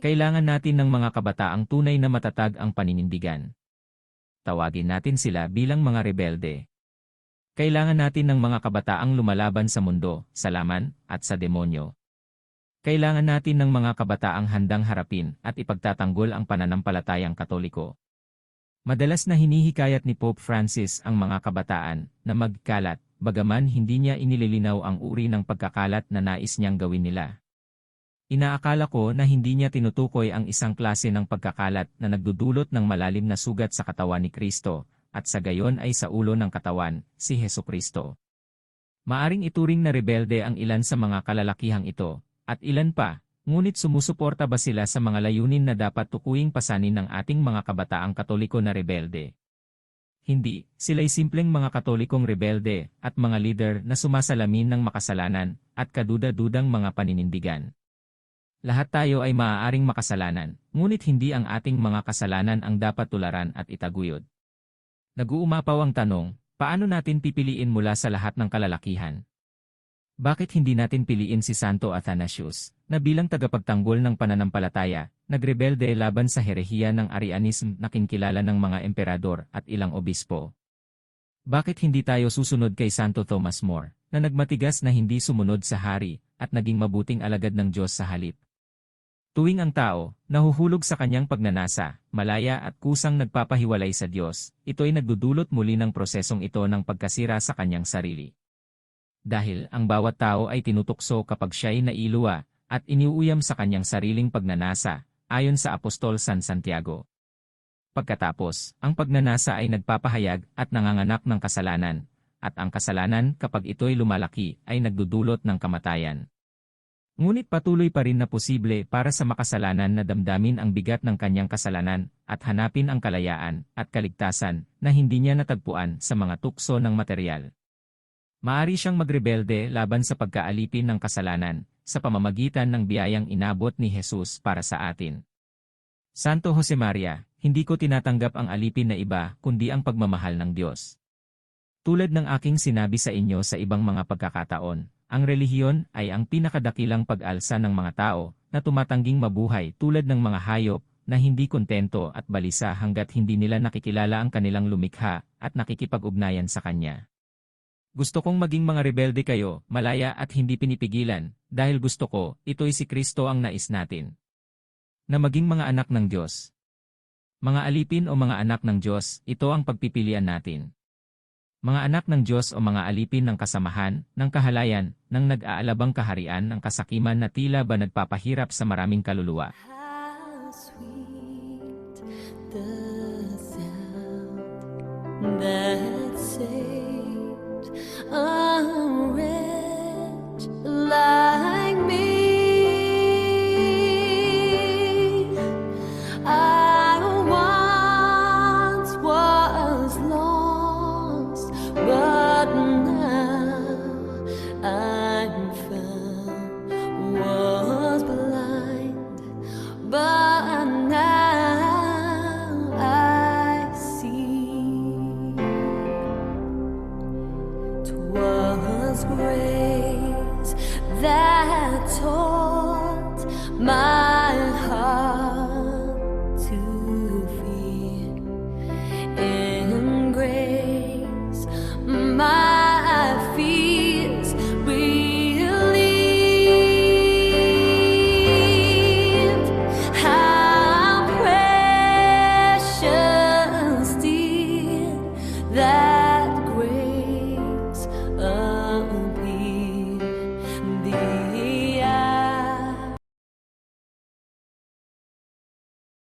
Kailangan natin ng mga kabataang tunay na matatag ang paninindigan. Tawagin natin sila bilang mga rebelde. Kailangan natin ng mga kabataang lumalaban sa mundo, sa laman, at sa demonyo. Kailangan natin ng mga kabataang handang harapin at ipagtatanggol ang pananampalatayang Katoliko. Madalas na hinihikayat ni Pope Francis ang mga kabataan na magkalat, bagaman hindi niya inililinaw ang uri ng pagkakalat na nais niyang gawin nila. Inaakala ko na hindi niya tinutukoy ang isang klase ng pagkakalat na nagdudulot ng malalim na sugat sa katawan ni Kristo, at sa gayon ay sa ulo ng katawan, si Hesukristo. Maaring ituring na rebelde ang ilan sa mga kalalakihang ito, at ilan pa, ngunit sumusuporta ba sila sa mga layunin na dapat tukuing pasanin ng ating mga kabataang Katoliko na rebelde? Hindi, sila'y simpleng mga Katolikong rebelde at mga lider na sumasalamin ng makasalanan at kaduda-dudang mga paninindigan. Lahat tayo ay maaaring makasalanan, ngunit hindi ang ating mga kasalanan ang dapat tularan at itaguyod. Nag-uumapaw ang tanong, paano natin pipiliin mula sa lahat ng kalalakihan? Bakit hindi natin piliin si Santo Athanasius, na bilang tagapagtanggol ng pananampalataya, nagrebelde laban sa herehiya ng Arianism na kinikilala ng mga emperador at ilang obispo? Bakit hindi tayo susunod kay Santo Thomas More, na nagmatigas na hindi sumunod sa hari, at naging mabuting alagad ng Diyos sa halip? Tuwing ang tao, nahuhulog sa kanyang pagnanasa, malaya at kusang nagpapahiwalay sa Diyos, ito'y nagdudulot muli ng prosesong ito ng pagkasira sa kanyang sarili. Dahil ang bawat tao ay tinutukso kapag siya'y nailuwa, at iniuuyam sa kanyang sariling pagnanasa, ayon sa Apostol San Santiago. Pagkatapos, ang pagnanasa ay nagpapahayag at nanganganak ng kasalanan, at ang kasalanan kapag ito'y lumalaki ay nagdudulot ng kamatayan. Ngunit patuloy pa rin na posible para sa makasalanan na damdamin ang bigat ng kanyang kasalanan at hanapin ang kalayaan at kaligtasan na hindi niya natagpuan sa mga tukso ng materyal. Maari siyang magrebelde laban sa pagkaalipin ng kasalanan sa pamamagitan ng biyayang inabot ni Jesus para sa atin. Santo Josemaria, hindi ko tinatanggap ang alipin na iba kundi ang pagmamahal ng Diyos. Tulad ng aking sinabi sa inyo sa ibang mga pagkakataon, ang relihiyon ay ang pinakadakilang pag-alsa ng mga tao na tumatangging mabuhay tulad ng mga hayop na hindi kontento at balisa hanggat hindi nila nakikilala ang kanilang lumikha at nakikipag-ugnayan sa Kanya. Gusto kong maging mga rebelde kayo, malaya at hindi pinipigilan, dahil gusto ko, ito'y si Kristo ang nais natin. Na maging mga anak ng Diyos. Mga alipin o mga anak ng Diyos, ito ang pagpipilian natin. Mga anak ng Diyos o mga alipin ng kasamahan, ng kahalayan, ng nag-aalabang kaharian ng kasakiman na tila ba nagpapahirap sa maraming kaluluwa. How sweet the sound that saved a wretch like me. I once was lost, but now I'm found. Was blind, but now I see. 'Twas grace that taught my